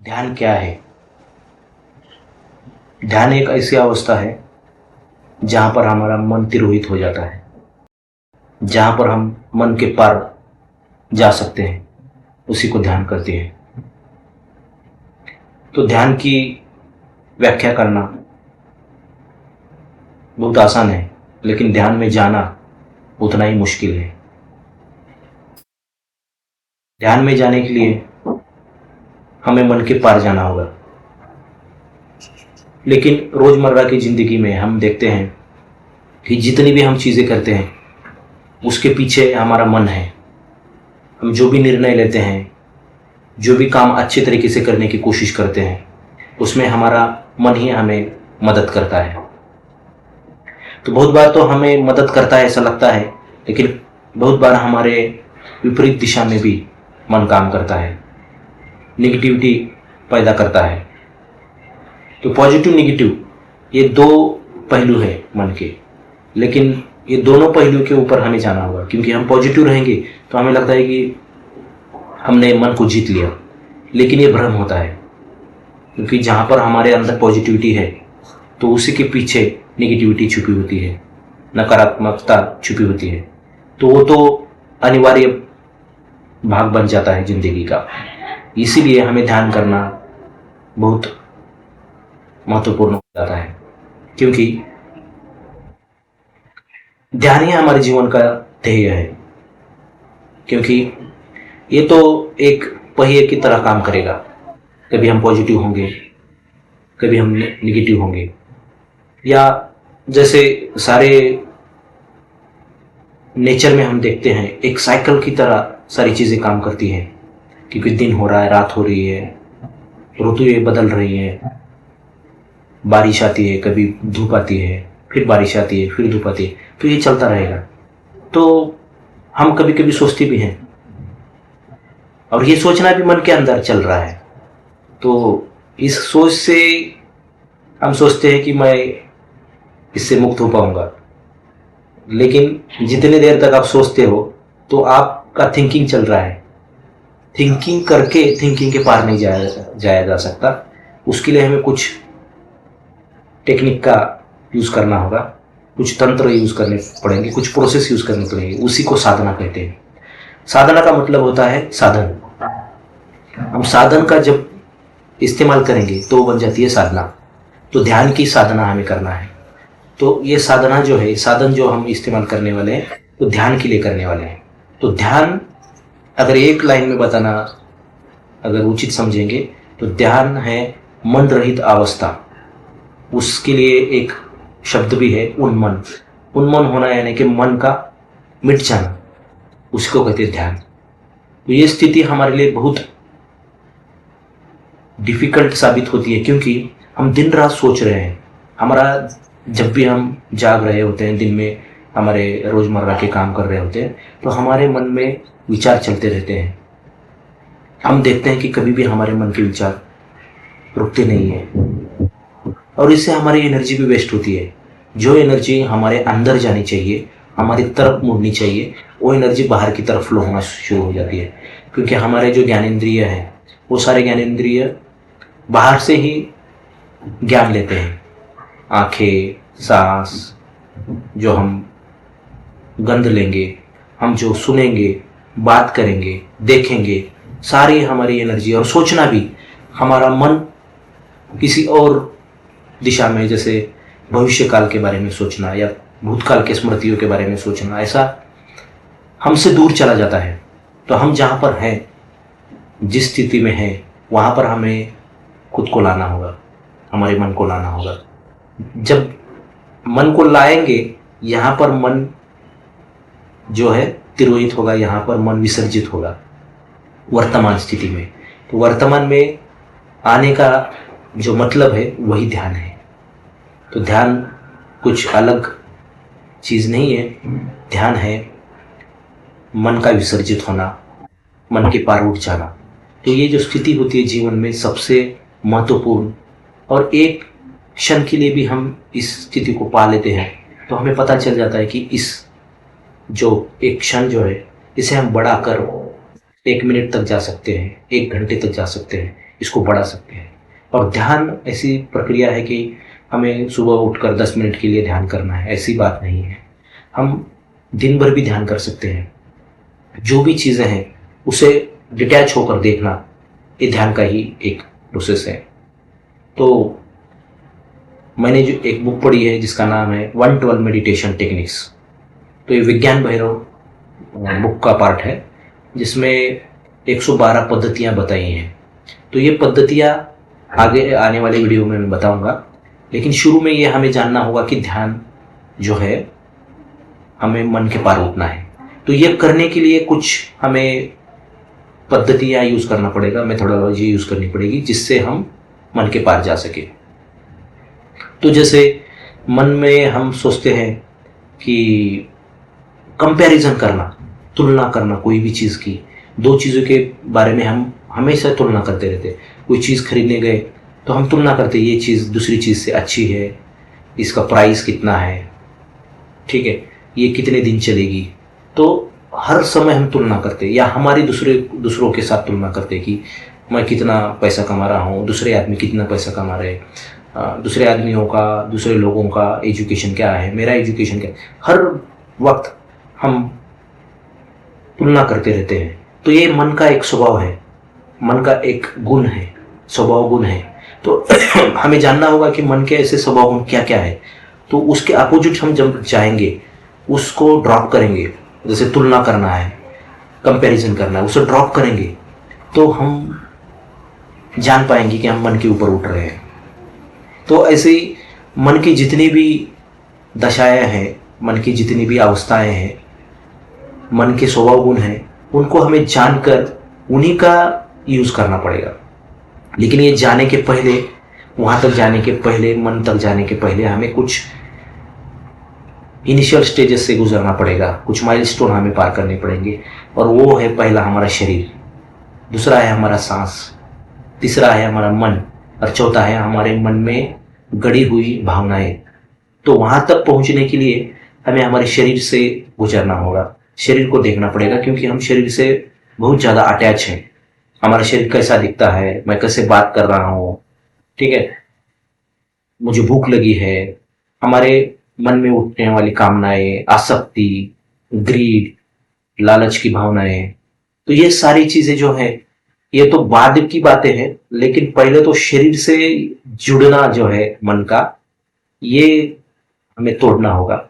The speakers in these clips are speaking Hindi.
ध्यान क्या है? ध्यान एक ऐसी अवस्था है जहां पर हमारा मन तिरोहित हो जाता है, जहां पर हम मन के पार जा सकते हैं, उसी को ध्यान कहते हैं। तो ध्यान की व्याख्या करना बहुत आसान है, लेकिन ध्यान में जाना उतना ही मुश्किल है। ध्यान में जाने के लिए हमें मन के पार जाना होगा। लेकिन रोजमर्रा की जिंदगी में हम देखते हैं कि जितनी भी हम चीजें करते हैं उसके पीछे हमारा मन है। हम जो भी निर्णय लेते हैं, जो भी काम अच्छे तरीके से करने की कोशिश करते हैं, उसमें हमारा मन ही हमें मदद करता है। तो बहुत बार तो हमें मदद करता है ऐसा लगता है, लेकिन बहुत बार हमारे विपरीत दिशा में भी मन काम करता है, निगेटिविटी पैदा करता है। तो पॉजिटिव निगेटिव ये दो पहलू है मन के, लेकिन ये दोनों पहलू के ऊपर हमें जाना होगा। क्योंकि हम पॉजिटिव रहेंगे तो हमें लगता है कि हमने मन को जीत लिया, लेकिन ये भ्रम होता है। क्योंकि जहाँ पर हमारे अंदर पॉजिटिविटी है तो उसी के पीछे निगेटिविटी छुपी होती है, नकारात्मकता छुपी होती है। तो वो तो अनिवार्य भाग बन जाता है जिंदगी का। इसीलिए हमें ध्यान करना बहुत महत्वपूर्ण हो जाता है, क्योंकि ध्यान ही हमारे जीवन का ध्येय है। क्योंकि ये तो एक पहिए की तरह काम करेगा। कभी हम पॉजिटिव होंगे, कभी हम निगेटिव होंगे, या जैसे सारे नेचर में हम देखते हैं एक साइकिल की तरह सारी चीजें काम करती हैं। क्योंकि दिन हो रहा है, रात हो रही है, ऋतुएं बदल रही हैं, बारिश आती है, कभी धूप आती है, फिर बारिश आती है, फिर धूप आती है, तो ये चलता रहेगा। तो हम कभी कभी सोचते भी हैं, और ये सोचना भी मन के अंदर चल रहा है। तो इस सोच से हम सोचते हैं कि मैं इससे मुक्त हो पाऊंगा। लेकिन जितनी देर तक आप सोचते हो तो आपका थिंकिंग चल रहा है। थिंकिंग करके थिंकिंग के पार नहीं जाया जा सकता। उसके लिए हमें कुछ टेक्निक का यूज करना होगा, कुछ तंत्र यूज करने पड़ेंगे, कुछ प्रोसेस यूज करने पड़ेंगे। उसी को साधना कहते हैं। साधना का मतलब होता है साधन। हम साधन का जब इस्तेमाल करेंगे तो वो बन जाती है साधना। तो ध्यान की साधना हमें करना है। तो ये साधना जो है, साधन जो हम इस्तेमाल करने वाले हैं, तो ध्यान के लिए करने वाले हैं। तो ध्यान अगर एक लाइन में बताना अगर उचित समझेंगे तो ध्यान है मन रहित अवस्था। उसके लिए एक शब्द भी है उन्मन। उन्मन होना यानी कि मन का मिट जाना, उसको कहते हैं ध्यान। तो ये स्थिति हमारे लिए बहुत डिफिकल्ट साबित होती है, क्योंकि हम दिन रात सोच रहे हैं। हमारा जब भी हम जाग रहे होते हैं, दिन में हमारे रोजमर्रा के काम कर रहे होते हैं, तो हमारे मन में विचार चलते रहते हैं। हम देखते हैं कि कभी भी हमारे मन के विचार रुकते नहीं है, और इससे हमारी एनर्जी भी वेस्ट होती है। जो एनर्जी हमारे अंदर जानी चाहिए, हमारी तरफ मुड़नी चाहिए, वो एनर्जी बाहर की तरफ फ्लो होना शुरू हो जाती है। क्योंकि हमारे जो ज्ञानेंद्रिय हैं, वो सारे ज्ञानेंद्रिय बाहर से ही ज्ञान लेते हैं। आंखें, सांस, जो हम गंध लेंगे, हम जो सुनेंगे, बात करेंगे, देखेंगे, सारी हमारी एनर्जी। और सोचना भी, हमारा मन किसी और दिशा में, जैसे भविष्य काल के बारे में सोचना या भूतकाल के स्मृतियों के बारे में सोचना, ऐसा हमसे दूर चला जाता है। तो हम जहाँ पर हैं, जिस स्थिति में हैं, वहाँ पर हमें खुद को लाना होगा, हमारे मन को लाना होगा। जब मन को लाएंगे, यहाँ पर मन जो है तिरोहित होगा, यहाँ पर मन विसर्जित होगा वर्तमान स्थिति में। तो वर्तमान में आने का जो मतलब है वही ध्यान है। तो ध्यान कुछ अलग चीज नहीं है। ध्यान है मन का विसर्जित होना, मन के पार उठ जाना। तो ये जो स्थिति होती है जीवन में सबसे महत्वपूर्ण, और एक क्षण के लिए भी हम इस स्थिति को पा लेते हैं तो हमें पता चल जाता है कि इस जो एक क्षण जो है, इसे हम बढ़ाकर 1 मिनट तक जा सकते हैं, 1 घंटे तक जा सकते हैं, इसको बढ़ा सकते हैं। और ध्यान ऐसी प्रक्रिया है कि हमें सुबह उठकर 10 मिनट के लिए ध्यान करना है, ऐसी बात नहीं है। हम दिन भर भी ध्यान कर सकते हैं। जो भी चीज़ें हैं उसे डिटैच होकर देखना, ये ध्यान का ही एक प्रोसेस है। तो मैंने जो एक बुक पढ़ी है जिसका नाम है 112 मेडिटेशन टेक्निक्स, तो ये विज्ञान भैरव बुक का पार्ट है, जिसमें 112 पद्धतियां बताई हैं। तो ये पद्धतियां आगे आने वाले वीडियो में मैं बताऊंगा, लेकिन शुरू में ये हमें जानना होगा कि ध्यान जो है हमें मन के पार उठना है। तो ये करने के लिए कुछ हमें पद्धतियां यूज करना पड़ेगा, मेथोडोलॉजी यूज करनी पड़ेगी, जिससे हम मन के पार जा सके। तो जैसे मन में हम सोचते हैं कि कंपैरिजन करना, तुलना करना कोई भी चीज़ की, दो चीज़ों के बारे में हम हमेशा तुलना करते रहते। कोई चीज़ खरीदने गए तो हम तुलना करते, ये चीज़ दूसरी चीज़ से अच्छी है, इसका प्राइस कितना है, ठीक है, ये कितने दिन चलेगी। तो हर समय हम तुलना करते, या हमारी दूसरों के साथ तुलना करते कि मैं कितना पैसा कमा रहा हूँ, दूसरे आदमी कितना पैसा कमा रहे, दूसरे आदमियों का, दूसरे लोगों का एजुकेशन क्या है, मेरा एजुकेशन क्या है। हर वक्त हम तुलना करते रहते हैं। तो ये मन का एक स्वभाव है, मन का एक गुण है, स्वभाव गुण है। तो हमें जानना होगा कि मन के ऐसे स्वभाव गुण क्या क्या है। तो उसके अपोजिट हम जब चाहेंगे उसको ड्रॉप करेंगे, जैसे तुलना करना है, कंपैरिजन करना है, उसे ड्रॉप करेंगे तो हम जान पाएंगे कि हम मन के ऊपर उठ रहे हैं। तो ऐसे ही मन की जितनी भी दशाएं हैं, मन की जितनी भी अवस्थाएं हैं, मन के स्वभाव गुण हैं, उनको हमें जानकर उन्हीं का यूज करना पड़ेगा। लेकिन ये जाने के पहले, वहां तक जाने के पहले, मन तक जाने के पहले हमें कुछ इनिशियल स्टेजेस से गुजरना पड़ेगा, कुछ माइलस्टोन हमें पार करने पड़ेंगे। और वो है, पहला हमारा शरीर, दूसरा है हमारा सांस, तीसरा है हमारा मन, और चौथा है हमारे मन में गड़ी हुई भावनाएं। तो वहां तक पहुंचने के लिए हमें हमारे शरीर से गुजरना होगा, शरीर को देखना पड़ेगा, क्योंकि हम शरीर से बहुत ज्यादा अटैच हैं। हमारा शरीर कैसा दिखता है, मैं कैसे बात कर रहा हूँ, ठीक है, मुझे भूख लगी है, हमारे मन में उठने वाली कामनाएं, आसक्ति, ग्रीड, लालच की भावनाएं, तो ये सारी चीजें जो है, ये तो बाद की बातें हैं। लेकिन पहले तो शरीर से जुड़ना जो है मन का, ये हमें तोड़ना होगा।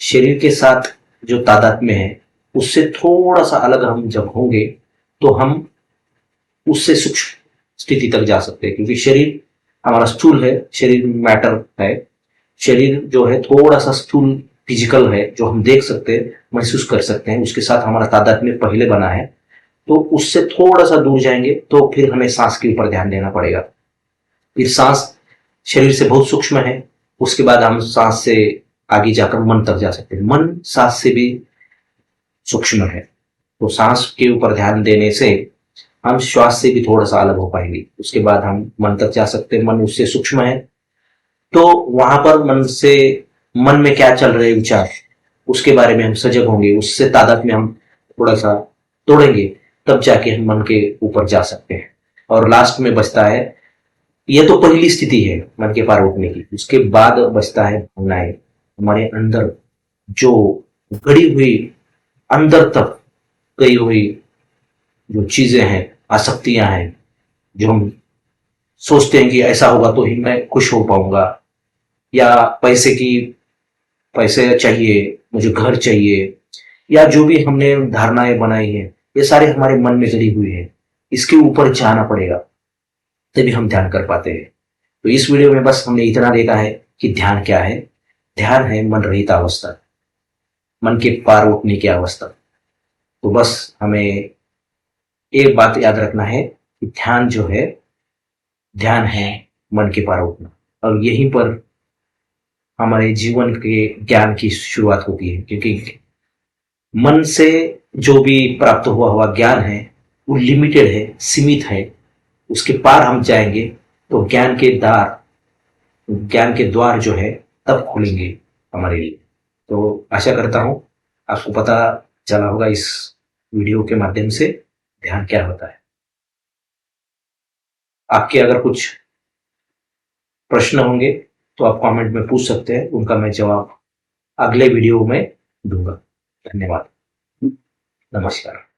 शरीर के साथ जो तादात्म्य है, उससे थोड़ा सा अलग हम जब होंगे तो हम उससे सूक्ष्म स्थिति तक जा सकते हैं। क्योंकि शरीर हमारा स्थूल है, शरीर मैटर है, शरीर जो है थोड़ा सा स्थूल फिजिकल है, जो हम देख सकते हैं, महसूस कर सकते हैं, उसके साथ हमारा तादात्म्य पहले बना है। तो उससे थोड़ा सा दूर जाएंगे तो फिर हमें सांस के ऊपर ध्यान देना पड़ेगा। फिर सांस शरीर से बहुत सूक्ष्म है, उसके बाद हम सांस से आगे जाकर मन तक जा सकते हैं। मन सांस से भी सूक्ष्म है, तो सांस के ऊपर ध्यान देने से हम श्वास से भी थोड़ा सा अलग हो पाएंगे। उसके बाद हम मन तक जा सकते हैं, मन उससे सूक्ष्म है। तो वहां पर मन में क्या चल रहे विचार, उसके बारे में हम सजग होंगे, उससे तादाद में हम थोड़ा सा तोड़ेंगे, तब जाके हम मन के ऊपर जा सकते हैं। और लास्ट में बचता है, ये तो पहली स्थिति है मन के पार उठने की। उसके बाद बचता है भावनाएं, हमारे अंदर जो गड़ी हुई, अंदर तक गई हुई जो चीजें हैं, आसक्तियां हैं, जो हम सोचते हैं कि ऐसा होगा तो ही मैं खुश हो पाऊंगा, या पैसे चाहिए, मुझे घर चाहिए, या जो भी हमने धारणाएं बनाई हैं, ये सारे हमारे मन में जड़ी हुई है। इसके ऊपर जाना पड़ेगा, तभी हम ध्यान कर पाते हैं। तो इस वीडियो में बस हमने इतना देखा है कि ध्यान क्या है। ध्यान है मन रहित अवस्था, मन के पार उठने की अवस्था। तो बस हमें एक बात याद रखना है कि ध्यान जो है, ध्यान है मन के पार उठना। और यहीं पर हमारे जीवन के ज्ञान की शुरुआत होती है, क्योंकि मन से जो भी प्राप्त हुआ हुआ ज्ञान है वो लिमिटेड है, सीमित है। उसके पार हम जाएंगे तो ज्ञान के द्वार जो है तब खुलेंगे हमारे लिए। तो आशा करता हूं आपको पता चला होगा इस वीडियो के माध्यम से ध्यान क्या होता है। आपके अगर कुछ प्रश्न होंगे तो आप कमेंट में पूछ सकते हैं, उनका मैं जवाब अगले वीडियो में दूंगा। धन्यवाद। नमस्कार।